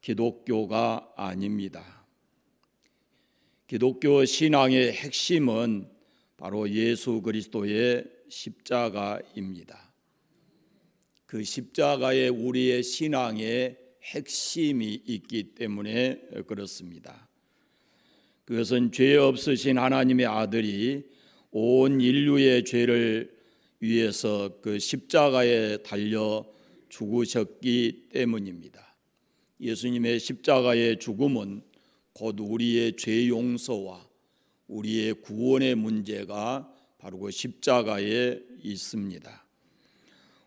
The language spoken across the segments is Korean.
기독교가 아닙니다. 기독교 신앙의 핵심은 바로 예수 그리스도의 십자가입니다. 그 십자가에 우리의 신앙의 핵심이 있기 때문에 그렇습니다. 그것은 죄 없으신 하나님의 아들이 온 인류의 죄를 위해서 그 십자가에 달려 죽으셨기 때문입니다. 예수님의 십자가의 죽음은 곧 우리의 죄 용서와 우리의 구원의 문제가 바로 그 십자가에 있습니다.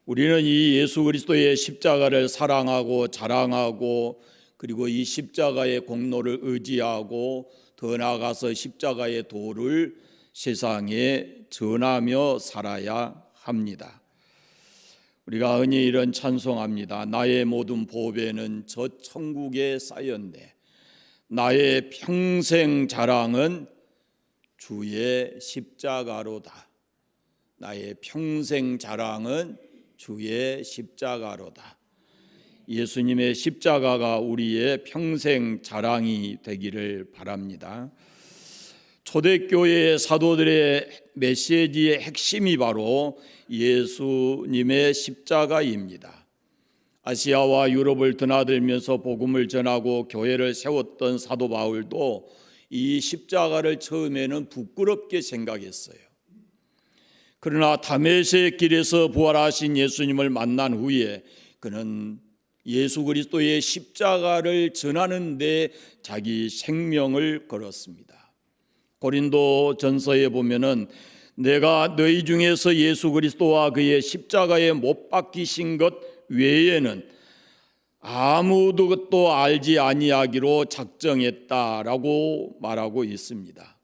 우리는 이 예수 그리스도의 십자가를 사랑하고 자랑하고 그리고 이 십자가의 공로를 의지하고 더 나아가서 십자가의 도를 세상에 전하며 살아야 합니다. 우리가 흔히 이런 찬송합니다. 나의 모든 보배는 저 천국에 쌓였네. 나의 평생 자랑은 주의 십자가로다. 나의 평생 자랑은 주의 십자가로다. 예수님의 십자가가 우리의 평생 자랑이 되기를 바랍니다. 초대교회의 사도들의 메시지의 핵심이 바로 예수님의 십자가입니다. 아시아와 유럽을 드나들면서 복음을 전하고 교회를 세웠던 사도 바울도 이 십자가를 처음에는 부끄럽게 생각했어요. 그러나 다메섹 길에서 부활하신 예수님을 만난 후에 그는 예수 그리스도의 십자가를 전하는 데 자기 생명을 걸었습니다. 고린도 전서에 보면은 내가 너희 중에서 예수 그리스도와 그의 십자가에 못 박히신 것 외에는 아무도 또 알지 아니하기로 작정했다라고 말하고 있습니다.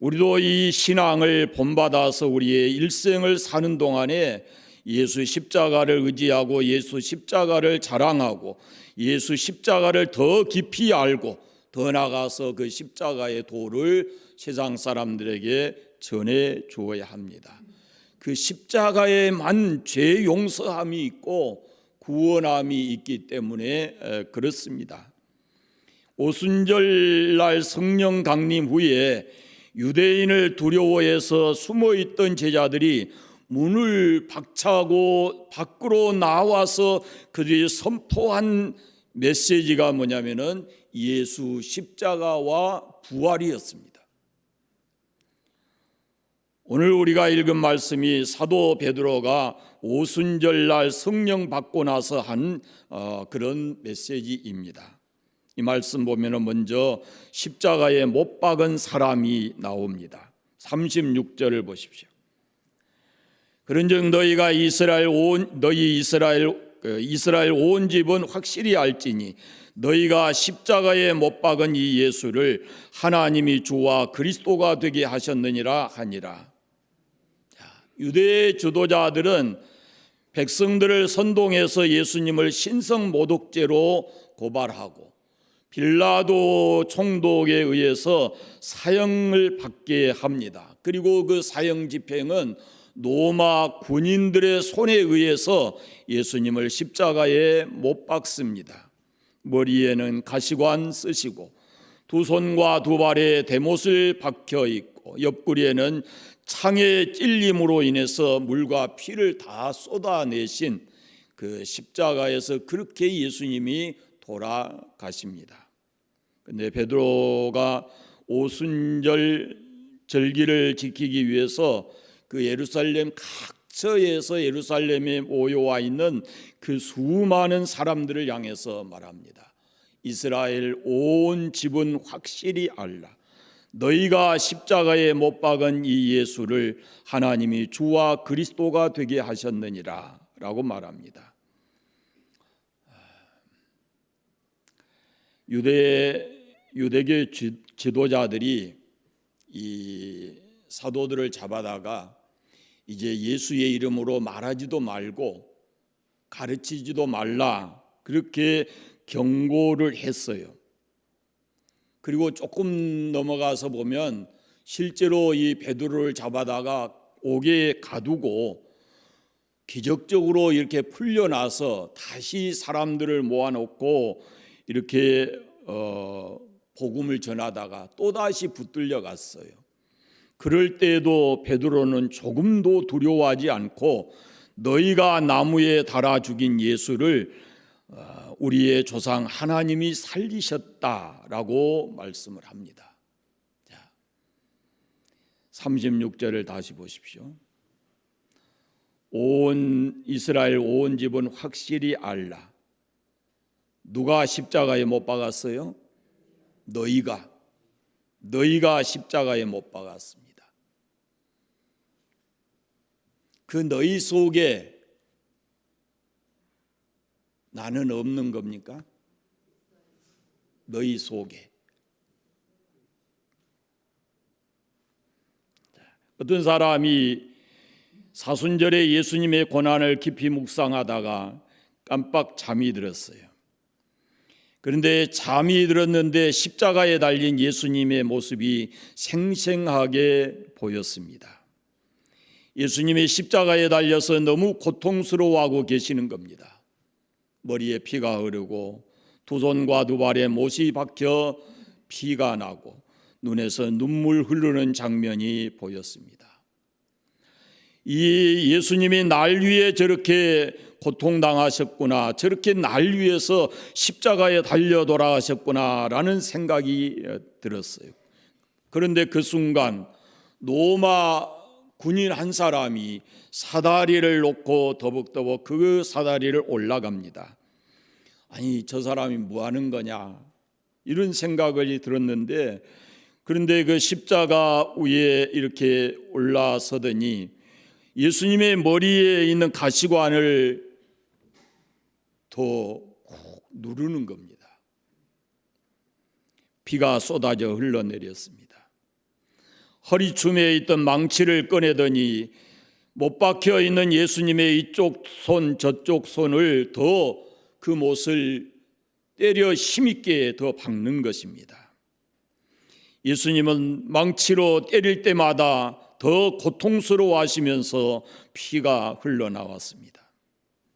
우리도 이 신앙을 본받아서 우리의 일생을 사는 동안에 예수 십자가를 의지하고 예수 십자가를 자랑하고 예수 십자가를 더 깊이 알고 더 나아가서 그 십자가의 도를 세상 사람들에게 전해 주어야 합니다. 그 십자가에만 죄 용서함이 있고 구원함이 있기 때문에 그렇습니다. 오순절날 성령 강림 후에 유대인을 두려워해서 숨어있던 제자들이 문을 박차고 밖으로 나와서 그들이 선포한 메시지가 뭐냐면은 예수 십자가와 부활이었습니다. 오늘 우리가 읽은 말씀이 사도 베드로가 오순절날 성령 받고 나서 한 그런 메시지입니다. 이 말씀 보면은 먼저 십자가에 못 박은 사람이 나옵니다. 36절을 보십시오. 그런즉 너희가 이스라엘 온 집은 확실히 알지니 너희가 십자가에 못 박은 이 예수를 하나님이 주와 그리스도가 되게 하셨느니라 하니라. 유대 지도자들은 백성들을 선동해서 예수님을 신성모독죄로 고발하고 빌라도 총독에 의해서 사형을 받게 합니다. 그리고 그 사형 집행은 로마 군인들의 손에 의해서 예수님을 십자가에 못 박습니다. 머리에는 가시관 쓰시고 두 손과 두 발에 대못을 박혀 있고 옆구리에는 창의 찔림으로 인해서 물과 피를 다 쏟아내신 그 십자가에서 그렇게 예수님이 돌아가십니다. 근데 베드로가 오순절 절기를 지키기 위해서 그 예루살렘 각처에서 예루살렘에 모여와 있는 그 수많은 사람들을 향해서 말합니다. 이스라엘 온 집은 확실히 알라. 너희가 십자가에 못 박은 이 예수를 하나님이 주와 그리스도가 되게 하셨느니라 라고 말합니다. 유대교 지도자들이 이 사도들을 잡아다가 이제 예수의 이름으로 말하지도 말고 가르치지도 말라 그렇게 경고를 했어요. 그리고 조금 넘어가서 보면 실제로 이 베드로를 잡아다가 옥에 가두고 기적적으로 이렇게 풀려나서 다시 사람들을 모아놓고 이렇게 복음을 전하다가 또다시 붙들려 갔어요. 그럴 때에도 베드로는 조금도 두려워하지 않고 너희가 나무에 달아 죽인 예수를 우리의 조상 하나님이 살리셨다라고 말씀을 합니다. 자, 36절을 다시 보십시오. 온 이스라엘 온 집은 확실히 알라. 누가 십자가에 못 박았어요? 너희가 십자가에 못 박았습니다. 그 너희 속에 나는 없는 겁니까? 너희 속에. 어떤 사람이 사순절에 예수님의 고난을 깊이 묵상하다가 깜빡 잠이 들었어요. 그런데 잠이 들었는데 십자가에 달린 예수님의 모습이 생생하게 보였습니다. 예수님이 십자가에 달려서 너무 고통스러워하고 계시는 겁니다. 머리에 피가 흐르고 두 손과 두 발에 못이 박혀 피가 나고 눈에서 눈물 흐르는 장면이 보였습니다. 이 예수님이 날 위해 저렇게 고통당하셨구나, 저렇게 날 위해서 십자가에 달려 돌아가셨구나라는 생각이 들었어요. 그런데 그 순간 로마 군인 한 사람이 사다리를 놓고 더벅더벅 그 사다리를 올라갑니다. 아니, 저 사람이 뭐 하는 거냐, 이런 생각이 들었는데, 그런데 그 십자가 위에 이렇게 올라서더니 예수님의 머리에 있는 가시관을 더 누르는 겁니다. 피가 쏟아져 흘러내렸습니다. 허리춤에 있던 망치를 꺼내더니 못 박혀 있는 예수님의 이쪽 손 저쪽 손을 더 그 못을 때려 힘있게 더 박는 것입니다. 예수님은 망치로 때릴 때마다 더 고통스러워하시면서 피가 흘러나왔습니다.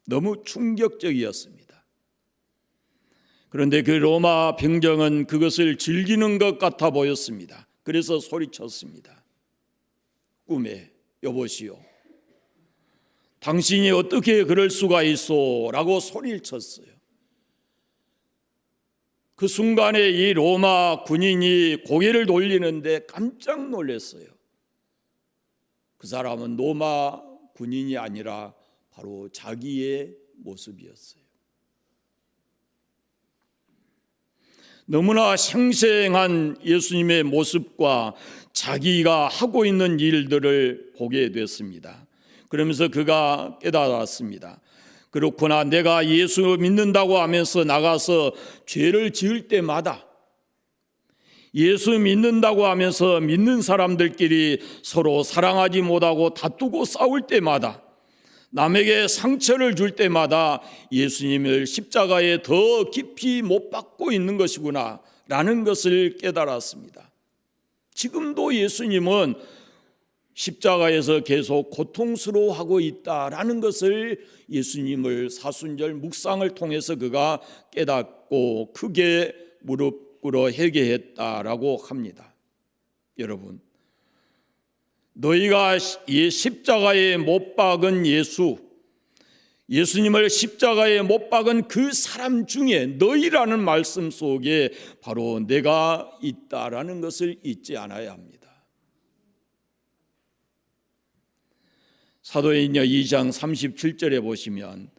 너무 충격적이었습니다. 그런데 그 로마 병정은 그것을 즐기는 것 같아 보였습니다. 그래서 소리쳤습니다. 꿈에 여보시오, 당신이 어떻게 그럴 수가 있어? 라고 소리를 쳤어요. 그 순간에 이 로마 군인이 고개를 돌리는데 깜짝 놀랐어요. 그 사람은 로마 군인이 아니라 바로 자기의 모습이었어요. 너무나 생생한 예수님의 모습과 자기가 하고 있는 일들을 보게 됐습니다. 그러면서 그가 깨달았습니다. 그렇구나, 내가 예수 믿는다고 하면서 나가서 죄를 지을 때마다, 예수 믿는다고 하면서 믿는 사람들끼리 서로 사랑하지 못하고 다투고 싸울 때마다, 남에게 상처를 줄 때마다 예수님을 십자가에 더 깊이 못 박고 있는 것이구나 라는 것을 깨달았습니다. 지금도 예수님은 십자가에서 계속 고통스러워하고 있다라는 것을 예수님을 사순절 묵상을 통해서 그가 깨닫고 크게 무릎 꿇어 회개했다라고 합니다. 여러분, 너희가 십자가에 못 박은 예수님을 십자가에 못 박은 그 사람 중에 너희라는 말씀 속에 바로 내가 있다라는 것을 잊지 않아야 합니다. 사도행전 2장 37절에 보시면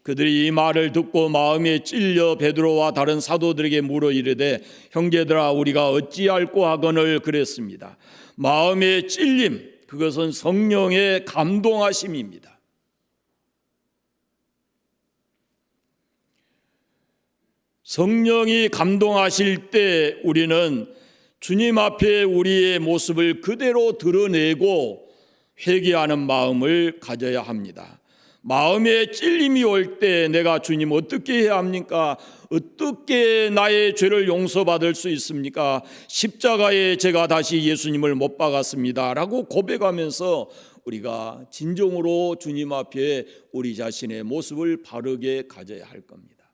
그들이 이 말을 듣고 마음에 찔려 베드로와 다른 사도들에게 물어 이르되 형제들아 우리가 어찌할꼬 하거늘 그랬습니다. 마음의 찔림, 그것은 성령의 감동하심입니다. 성령이 감동하실 때 우리는 주님 앞에 우리의 모습을 그대로 드러내고 회개하는 마음을 가져야 합니다. 마음에 찔림이 올 때 내가 주님 어떻게 해야 합니까? 어떻게 나의 죄를 용서받을 수 있습니까? 십자가에 제가 다시 예수님을 못 박았습니다 라고 고백하면서 우리가 진정으로 주님 앞에 우리 자신의 모습을 바르게 가져야 할 겁니다.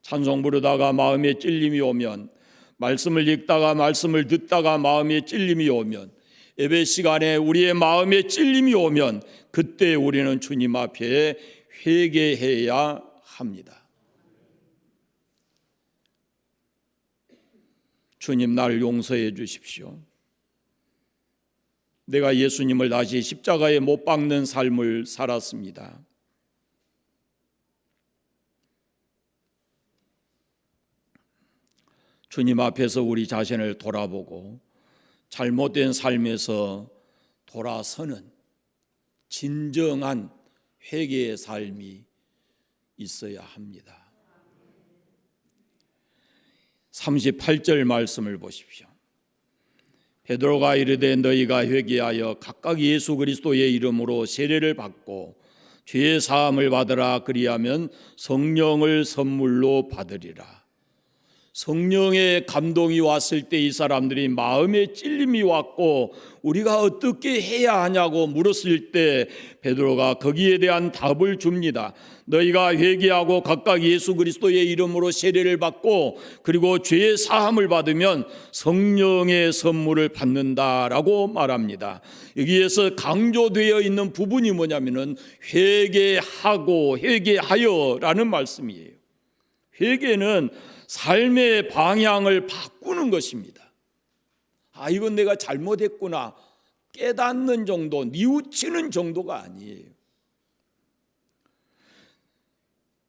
찬송 부르다가 마음에 찔림이 오면, 말씀을 읽다가 말씀을 듣다가 마음에 찔림이 오면, 예배 시간에 우리의 마음에 찔림이 오면 그때 우리는 주님 앞에 회개해야 합니다. 주님, 나를 용서해 주십시오. 내가 예수님을 다시 십자가에 못 박는 삶을 살았습니다. 주님 앞에서 우리 자신을 돌아보고 잘못된 삶에서 돌아서는 진정한 회개의 삶이 있어야 합니다. 38절 말씀을 보십시오. 베드로가 이르되 너희가 회개하여 각각 예수 그리스도의 이름으로 세례를 받고 죄의 사함을 받으라. 그리하면 성령을 선물로 받으리라. 성령의 감동이 왔을 때 이 사람들이 마음에 찔림이 왔고 우리가 어떻게 해야 하냐고 물었을 때 베드로가 거기에 대한 답을 줍니다. 너희가 회개하고 각각 예수 그리스도의 이름으로 세례를 받고 그리고 죄의 사함을 받으면 성령의 선물을 받는다라고 말합니다. 여기에서 강조되어 있는 부분이 뭐냐면은 회개하고 회개하여라는 말씀이에요. 회개는 삶의 방향을 바꾸는 것입니다. 이건 내가 잘못했구나 깨닫는 정도, 뉘우치는 정도가 아니에요.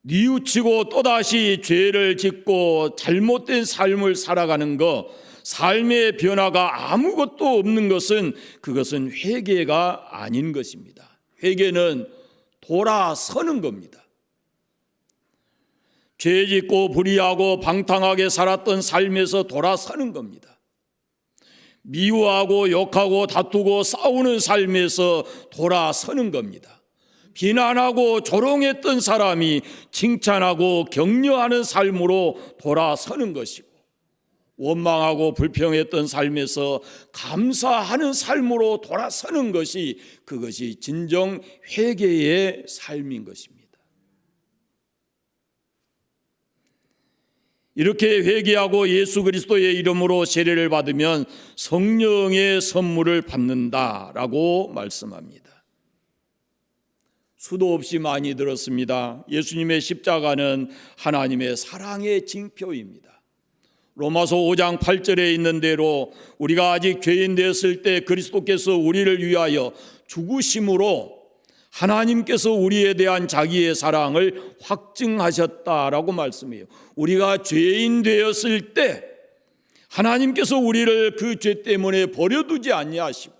뉘우치고 또다시 죄를 짓고 잘못된 삶을 살아가는 것, 삶의 변화가 아무것도 없는 것은 그것은 회개가 아닌 것입니다. 회개는 돌아서는 겁니다. 죄 짓고 불의하고 방탕하게 살았던 삶에서 돌아서는 겁니다. 미워하고 욕하고 다투고 싸우는 삶에서 돌아서는 겁니다. 비난하고 조롱했던 사람이 칭찬하고 격려하는 삶으로 돌아서는 것이고, 원망하고 불평했던 삶에서 감사하는 삶으로 돌아서는 것이 그것이 진정 회개의 삶인 것입니다. 이렇게 회개하고 예수 그리스도의 이름으로 세례를 받으면 성령의 선물을 받는다라고 말씀합니다. 수도 없이 많이 들었습니다. 예수님의 십자가는 하나님의 사랑의 징표입니다. 로마서 5장 8절에 있는 대로 우리가 아직 죄인 되었을 때 그리스도께서 우리를 위하여 죽으심으로 하나님께서 우리에 대한 자기의 사랑을 확증하셨다라고 말씀해요. 우리가 죄인 되었을 때 하나님께서 우리를 그 죄 때문에 버려두지 아니하시고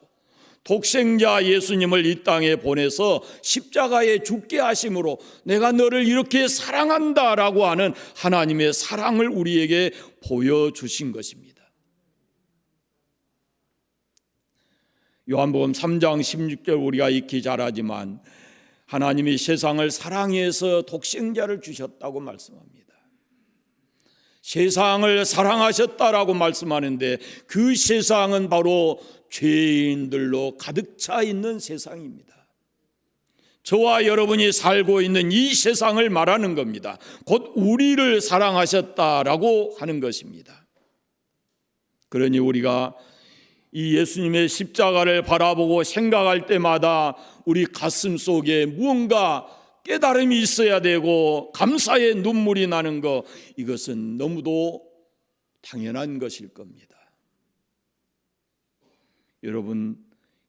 독생자 예수님을 이 땅에 보내서 십자가에 죽게 하심으로 내가 너를 이렇게 사랑한다라고 하는 하나님의 사랑을 우리에게 보여주신 것입니다. 요한복음 3장 16절 우리가 익히 잘 알지만 하나님이 세상을 사랑해서 독생자를 주셨다고 말씀합니다. 세상을 사랑하셨다라고 말씀하는데 그 세상은 바로 죄인들로 가득 차 있는 세상입니다. 저와 여러분이 살고 있는 이 세상을 말하는 겁니다. 곧 우리를 사랑하셨다라고 하는 것입니다. 그러니 우리가 이 예수님의 십자가를 바라보고 생각할 때마다 우리 가슴 속에 무언가 깨달음이 있어야 되고 감사의 눈물이 나는 것, 이것은 너무도 당연한 것일 겁니다. 여러분,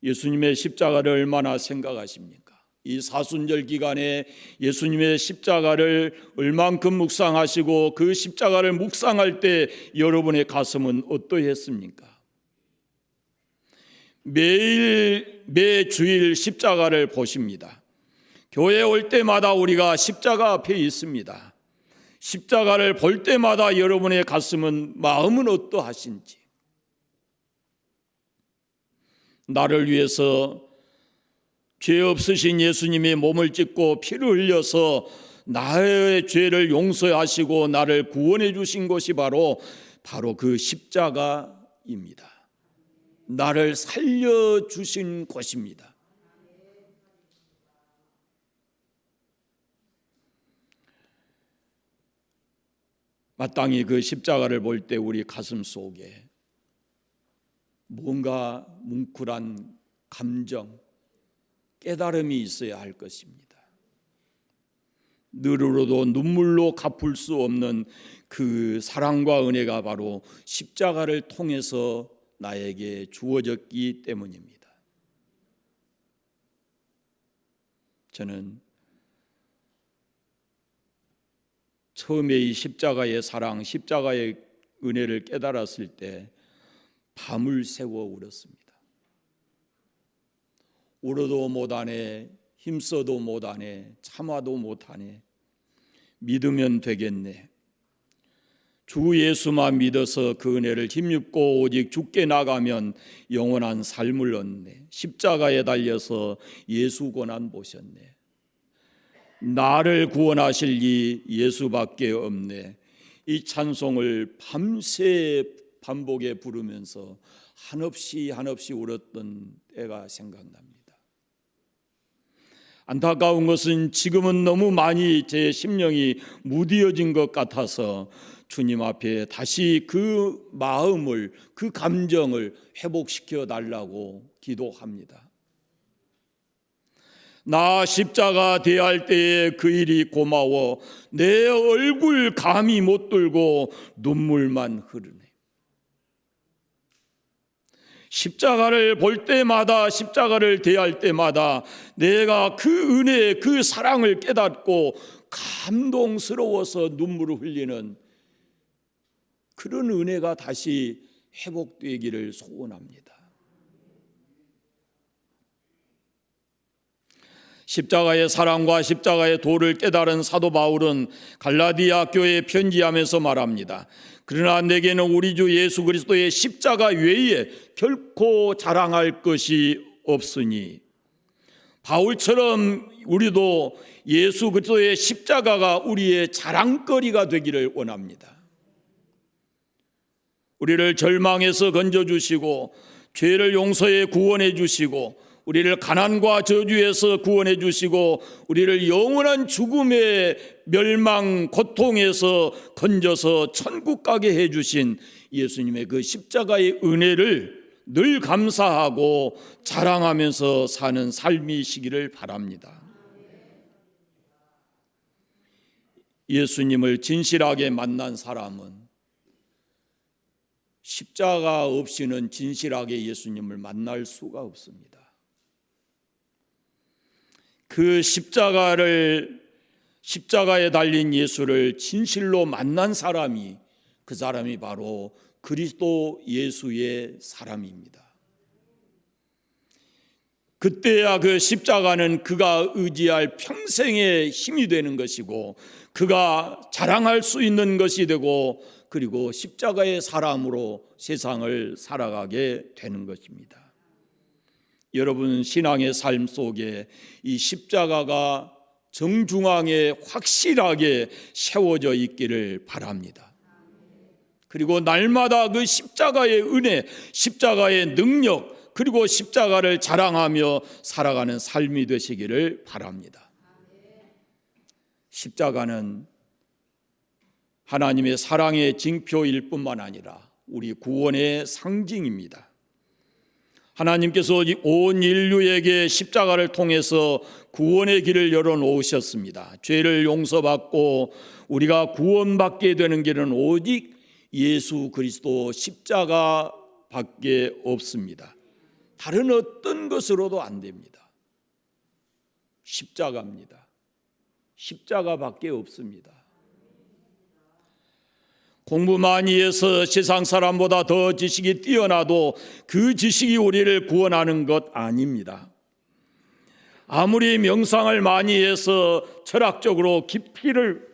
예수님의 십자가를 얼마나 생각하십니까? 이 사순절 기간에 예수님의 십자가를 얼만큼 묵상하시고 그 십자가를 묵상할 때 여러분의 가슴은 어떠했습니까? 매주일 십자가를 보십니다. 교회 올 때마다 우리가 십자가 앞에 있습니다. 십자가를 볼 때마다 여러분의 가슴은, 마음은 어떠하신지, 나를 위해서 죄 없으신 예수님이 몸을 찢고 피를 흘려서 나의 죄를 용서하시고 나를 구원해 주신 것이 바로 그 십자가입니다. 나를 살려주신 곳입니다. 마땅히 그 십자가를 볼 때 우리 가슴 속에 뭔가 뭉클한 감정, 깨달음이 있어야 할 것입니다. 느르러도 눈물로 갚을 수 없는 그 사랑과 은혜가 바로 십자가를 통해서 나에게 주어졌기 때문입니다. 저는 처음에 이 십자가의 사랑, 십자가의 은혜를 깨달았을 때 밤을 새워 울었습니다. 울어도 못하네, 힘써도 못하네, 참아도 못하네, 믿으면 되겠네. 주 예수만 믿어서 그 은혜를 힘입고 오직 주께 나가면 영원한 삶을 얻네. 십자가에 달려서 예수 고난 보셨네. 나를 구원하실 이 예수밖에 없네. 이 찬송을 밤새 반복해 부르면서 한없이 울었던 때가 생각납니다. 안타까운 것은 지금은 너무 많이 제 심령이 무디어진 것 같아서 주님 앞에 다시 그 마음을, 그 감정을 회복시켜 달라고 기도합니다. 나 십자가 대할 때에 그 일이 고마워 내 얼굴 감히 못 들고 눈물만 흐르네. 십자가를 볼 때마다, 십자가를 대할 때마다 내가 그 은혜, 그 사랑을 깨닫고 감동스러워서 눈물을 흘리는 그런 은혜가 다시 회복되기를 소원합니다. 십자가의 사랑과 십자가의 도를 깨달은 사도 바울은 갈라디아 교회에 편지하면서 말합니다. 그러나 내게는 우리 주 예수 그리스도의 십자가 외에 결코 자랑할 것이 없으니, 바울처럼 우리도 예수 그리스도의 십자가가 우리의 자랑거리가 되기를 원합니다. 우리를 절망에서 건져주시고 죄를 용서해 구원해 주시고 우리를 가난과 저주에서 구원해 주시고 우리를 영원한 죽음의 멸망 고통에서 건져서 천국 가게 해 주신 예수님의 그 십자가의 은혜를 늘 감사하고 자랑하면서 사는 삶이시기를 바랍니다. 예수님을 진실하게 만난 사람은 십자가 없이는 진실하게 예수님을 만날 수가 없습니다. 그 십자가에 달린 예수를 진실로 만난 사람이, 그 사람이 바로 그리스도 예수의 사람입니다. 그때야 그 십자가는 그가 의지할 평생의 힘이 되는 것이고 그가 자랑할 수 있는 것이 되고, 그리고 십자가의 사람으로 세상을 살아가게 되는 것입니다. 여러분 신앙의 삶 속에 이 십자가가 정중앙에 확실하게 세워져 있기를 바랍니다. 그리고 날마다 그 십자가의 은혜, 십자가의 능력, 그리고 십자가를 자랑하며 살아가는 삶이 되시기를 바랍니다. 십자가는 하나님의 사랑의 징표일 뿐만 아니라 우리 구원의 상징입니다. 하나님께서 온 인류에게 십자가를 통해서 구원의 길을 열어놓으셨습니다. 죄를 용서받고 우리가 구원받게 되는 길은 오직 예수 그리스도 십자가밖에 없습니다. 다른 어떤 것으로도 안 됩니다. 십자가입니다. 십자가밖에 없습니다. 공부 많이 해서 세상 사람보다 더 지식이 뛰어나도 그 지식이 우리를 구원하는 것 아닙니다. 아무리 명상을 많이 해서 철학적으로 깊이를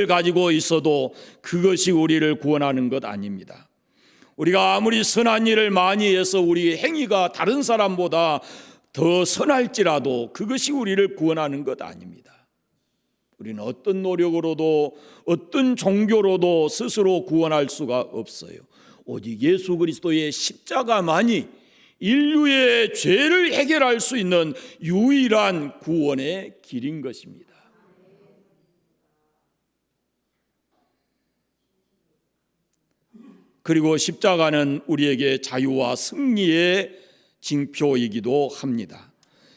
가지고 있어도 그것이 우리를 구원하는 것 아닙니다. 우리가 아무리 선한 일을 많이 해서 우리 행위가 다른 사람보다 더 선할지라도 그것이 우리를 구원하는 것 아닙니다. 우리는 어떤 노력으로도 어떤 종교로도 스스로 구원할 수가 없어요. 오직 예수 그리스도의 십자가만이 인류의 죄를 해결할 수 있는 유일한 구원의 길인 것입니다. 그리고 십자가는 우리에게 자유와 승리의 징표이기도 합니다.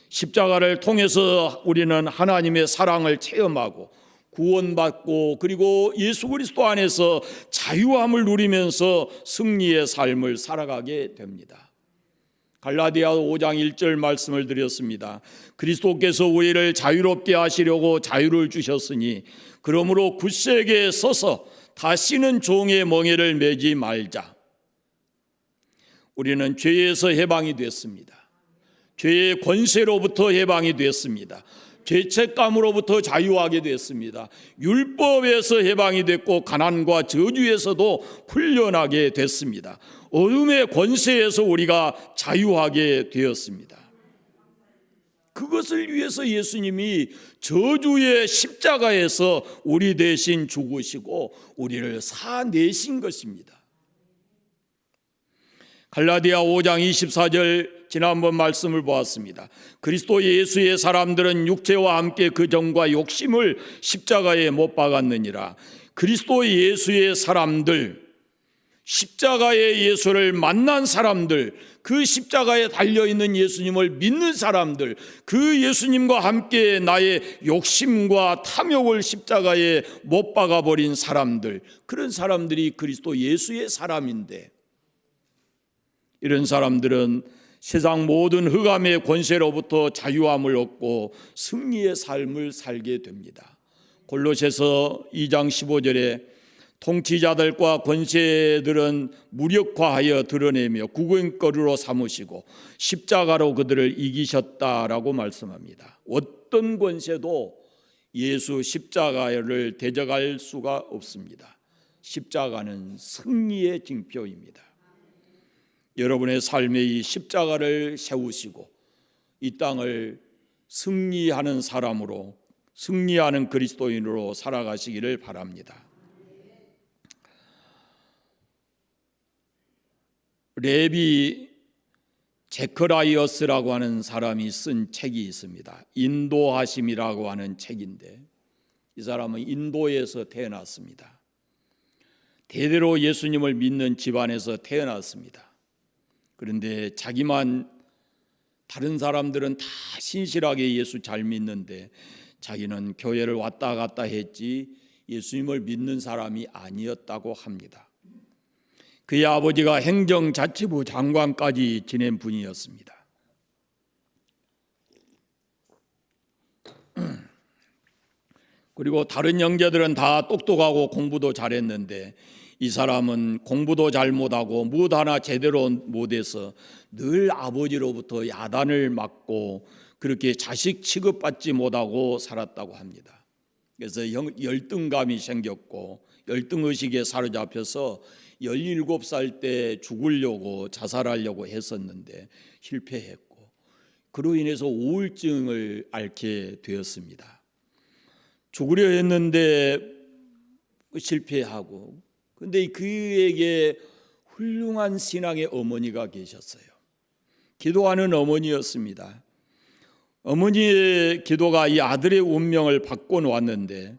십자가를 통해서 우리는 하나님의 사랑을 체험하고 구원받고 그리고 예수 그리스도 안에서 자유함을 누리면서 승리의 삶을 살아가게 됩니다. 갈라디아 5장 1절 말씀을 드렸습니다. 그리스도께서 우리를 자유롭게 하시려고 자유를 주셨으니 그러므로 굳세게 서서 다시는 종의 멍에를 매지 말자. 우리는 죄에서 해방이 됐습니다. 죄의 권세로부터 해방이 됐습니다. 죄책감으로부터 자유하게 됐습니다. 율법에서 해방이 됐고 가난과 저주에서도 풀려나게 됐습니다. 어둠의 권세에서 우리가 자유하게 되었습니다. 그것을 위해서 예수님이 저주의 십자가에서 우리 대신 죽으시고 우리를 사내신 것입니다. 갈라디아 5장 24절 지난번 말씀을 보았습니다. 그리스도 예수의 사람들은 육체와 함께 그 정과 욕심을 십자가에 못 박았느니라. 그리스도 예수의 사람들, 십자가의 예수를 만난 사람들, 그 십자가에 달려있는 예수님을 믿는 사람들, 그 예수님과 함께 나의 욕심과 탐욕을 십자가에 못 박아버린 사람들, 그런 사람들이 그리스도 예수의 사람인데, 이런 사람들은 세상 모든 흑암의 권세로부터 자유함을 얻고 승리의 삶을 살게 됩니다. 골로새서 2장 15절에 통치자들과 권세들은 무력화하여 드러내며 구경거리로 삼으시고 십자가로 그들을 이기셨다라고 말씀합니다. 어떤 권세도 예수 십자가를 대적할 수가 없습니다. 십자가는 승리의 징표입니다. 여러분의 삶에 이 십자가를 세우시고 이 땅을 승리하는 사람으로, 승리하는 그리스도인으로 살아가시기를 바랍니다. 레비 제커라이어스라고 하는 사람이 쓴 책이 있습니다. 인도하심이라고 하는 책인데, 이 사람은 인도에서 태어났습니다. 대대로 예수님을 믿는 집안에서 태어났습니다. 그런데 자기만, 다른 사람들은 다 신실하게 예수 잘 믿는데 자기는 교회를 왔다 갔다 했지 예수님을 믿는 사람이 아니었다고 합니다. 그의 아버지가 행정자치부 장관까지 지낸 분이었습니다. 그리고 다른 형제들은 다 똑똑하고 공부도 잘했는데 이 사람은 공부도 잘 못하고 무엇 하나 제대로 못해서 늘 아버지로부터 야단을 맞고 그렇게 자식 취급받지 못하고 살았다고 합니다. 그래서 열등감이 생겼고 열등의식에 사로잡혀서 17살 때 죽으려고 자살하려고 했었는데 실패했고 그로 인해서 우울증을 앓게 되었습니다. 죽으려 했는데 실패하고, 그런데 그에게 훌륭한 신앙의 어머니가 계셨어요. 기도하는 어머니였습니다. 어머니의 기도가 이 아들의 운명을 바꿔놓았는데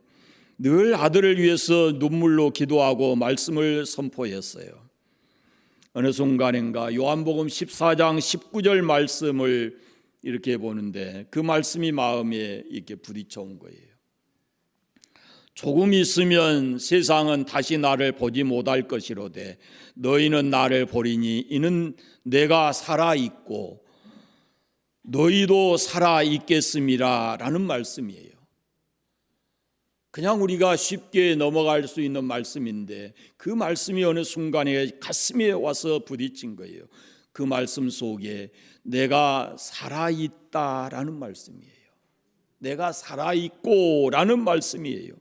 늘 아들을 위해서 눈물로 기도하고 말씀을 선포했어요. 어느 순간인가 요한복음 14장 19절 말씀을 이렇게 보는데 그 말씀이 마음에 이렇게 부딪혀온 거예요. 조금 있으면 세상은 다시 나를 보지 못할 것이로되 너희는 나를 보리니 이는 내가 살아있고 너희도 살아있겠음이라 라는 말씀이에요. 그냥 우리가 쉽게 넘어갈 수 있는 말씀인데 그 말씀이 어느 순간에 가슴에 와서 부딪힌 거예요. 그 말씀 속에 내가 살아있다라는 말씀이에요. 내가 살아있고 라는 말씀이에요.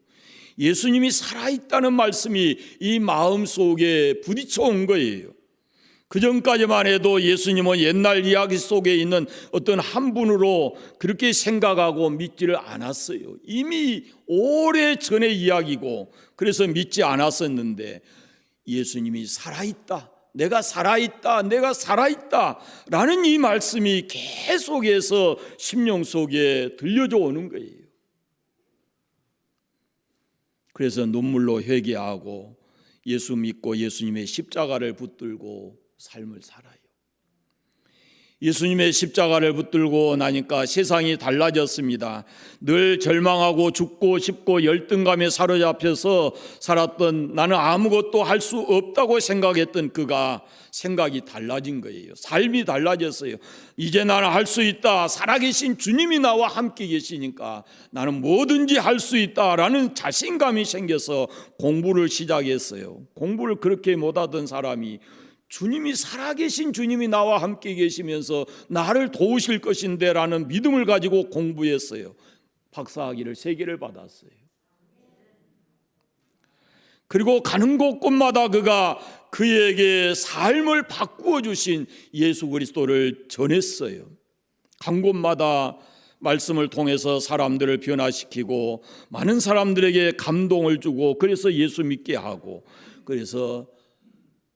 예수님이 살아있다는 말씀이 이 마음 속에 부딪혀온 거예요. 그 전까지만 해도 예수님은 옛날 이야기 속에 있는 어떤 한 분으로 그렇게 생각하고 믿지를 않았어요. 이미 오래전의 이야기고 그래서 믿지 않았었는데 예수님이 살아있다, 내가 살아있다, 내가 살아있다 라는 이 말씀이 계속해서 심령 속에 들려져 오는 거예요. 그래서 눈물로 회개하고 예수 믿고 예수님의 십자가를 붙들고 삶을 살아요. 예수님의 십자가를 붙들고 나니까 세상이 달라졌습니다. 늘 절망하고 죽고 싶고 열등감에 사로잡혀서 살았던, 나는 아무것도 할 수 없다고 생각했던 그가 생각이 달라진 거예요. 삶이 달라졌어요. 이제 나는 할 수 있다. 살아계신 주님이 나와 함께 계시니까 나는 뭐든지 할 수 있다라는 자신감이 생겨서 공부를 시작했어요. 공부를 그렇게 못하던 사람이 주님이 살아계신 주님이 나와 함께 계시면서 나를 도우실 것인데 라는 믿음을 가지고 공부했어요. 박사학위를 3개를 받았어요. 그리고 가는 곳곳마다 그가 그에게 삶을 바꾸어 주신 예수 그리스도를 전했어요. 간 곳마다 말씀을 통해서 사람들을 변화시키고 많은 사람들에게 감동을 주고 그래서 예수 믿게 하고, 그래서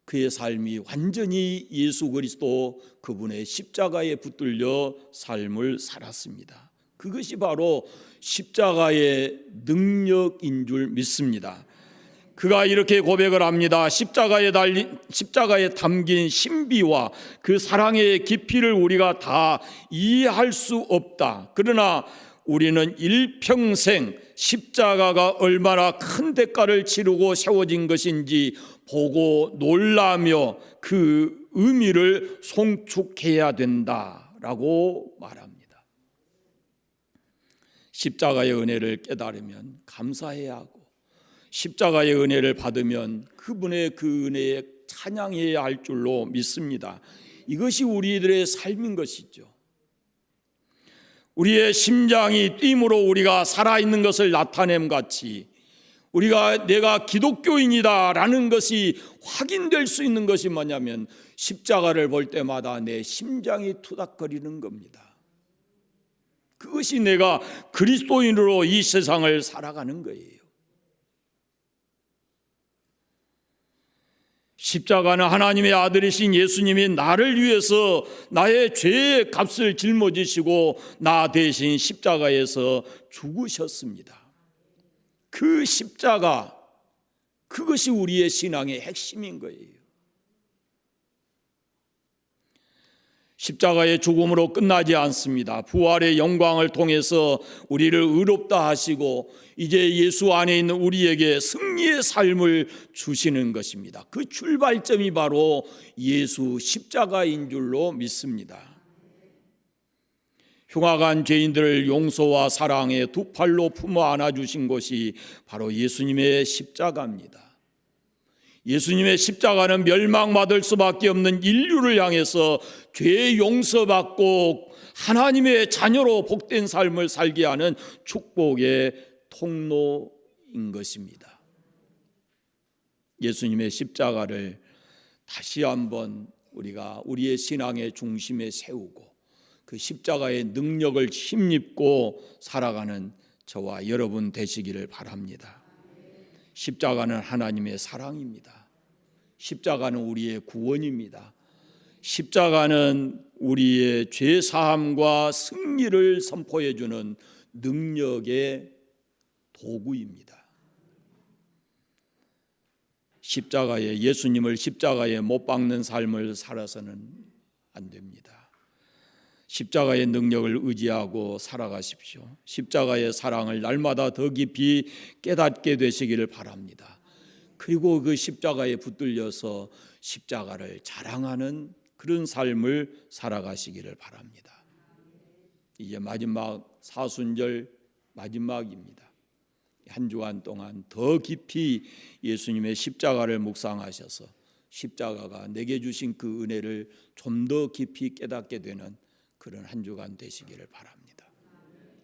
그의 삶이 완전히 예수 그리스도 그분의 십자가에 붙들려 삶을 살았습니다. 그것이 바로 십자가의 능력인 줄 믿습니다. 그가 이렇게 고백을 합니다. 십자가에 담긴 신비와 그 사랑의 깊이를 우리가 다 이해할 수 없다. 그러나 우리는 일평생 십자가가 얼마나 큰 대가를 치르고 세워진 것인지 보고 놀라며 그 의미를 송축해야 된다라고 말합니다. 십자가의 은혜를 깨달으면 감사해야 하고, 십자가의 은혜를 받으면 그분의 그 은혜에 찬양해야 할 줄로 믿습니다. 이것이 우리들의 삶인 것이죠. 우리의 심장이 뛰므로 우리가 살아있는 것을 나타냄 같이 내가 기독교인이다 라는 것이 확인될 수 있는 것이 뭐냐면 십자가를 볼 때마다 내 심장이 투닥거리는 겁니다. 그것이 내가 그리스도인으로 이 세상을 살아가는 거예요. 십자가는 하나님의 아들이신 예수님이 나를 위해서 나의 죄의 값을 짊어지시고 나 대신 십자가에서 죽으셨습니다. 그 십자가, 그것이 우리의 신앙의 핵심인 거예요. 십자가의 죽음으로 끝나지 않습니다. 부활의 영광을 통해서 우리를 의롭다 하시고 이제 예수 안에 있는 우리에게 승리의 삶을 주시는 것입니다. 그 출발점이 바로 예수 십자가인 줄로 믿습니다. 흉악한 죄인들을 용서와 사랑의 두 팔로 품어 안아주신 것이 바로 예수님의 십자가입니다. 예수님의 십자가는 멸망받을 수밖에 없는 인류를 향해서 죄 용서받고 하나님의 자녀로 복된 삶을 살게 하는 축복의 통로인 것입니다. 예수님의 십자가를 다시 한번 우리가 우리의 신앙의 중심에 세우고 그 십자가의 능력을 힘입고 살아가는 저와 여러분 되시기를 바랍니다. 십자가는 하나님의 사랑입니다. 십자가는 우리의 구원입니다. 십자가는 우리의 죄 사함과 승리를 선포해 주는 능력의 도구입니다. 예수님을 십자가에 못 박는 삶을 살아서는 안 됩니다. 십자가의 능력을 의지하고 살아가십시오. 십자가의 사랑을 날마다 더 깊이 깨닫게 되시기를 바랍니다. 그리고 그 십자가에 붙들려서 십자가를 자랑하는 그런 삶을 살아가시기를 바랍니다. 이제 마지막 사순절 마지막입니다. 한 주간 동안 더 깊이 예수님의 십자가를 묵상하셔서 십자가가 내게 주신 그 은혜를 좀 더 깊이 깨닫게 되는 그런 한 주간 되시기를 바랍니다.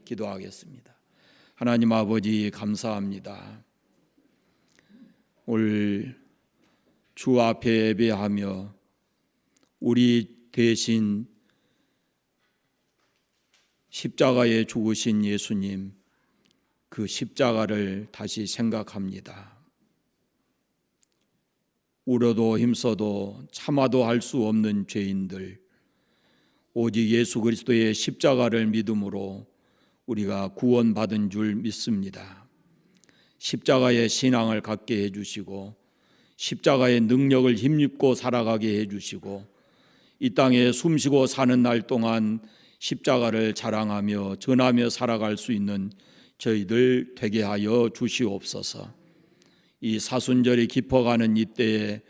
기도하겠습니다. 하나님 아버지 감사합니다. 올 주 앞에 예배하며 우리 대신 십자가에 죽으신 예수님, 그 십자가를 다시 생각합니다. 울어도 힘써도 참아도 할 수 없는 죄인들, 오직 예수 그리스도의 십자가를 믿음으로 우리가 구원받은 줄 믿습니다. 십자가의 신앙을 갖게 해주시고 십자가의 능력을 힘입고 살아가게 해주시고 이 땅에 숨쉬고 사는 날 동안 십자가를 자랑하며 전하며 살아갈 수 있는 저희들 되게 하여 주시옵소서. 이 사순절이 깊어가는 이때에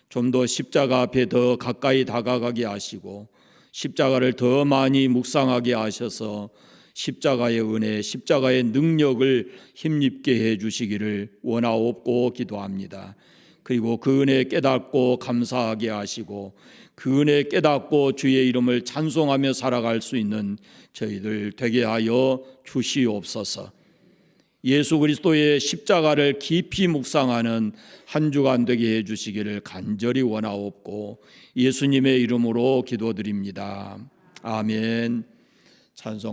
좀 더 십자가 앞에 더 가까이 다가가게 하시고 십자가를 더 많이 묵상하게 하셔서 십자가의 은혜, 십자가의 능력을 힘입게 해주시기를 원하옵고 기도합니다. 그리고 그 은혜 깨닫고 감사하게 하시고 그 은혜 깨닫고 주의 이름을 찬송하며 살아갈 수 있는 저희들 되게 하여 주시옵소서. 예수 그리스도의 십자가를 깊이 묵상하는 한 주간 되게 해주시기를 간절히 원하옵고 예수님의 이름으로 기도드립니다. 아멘. 찬송.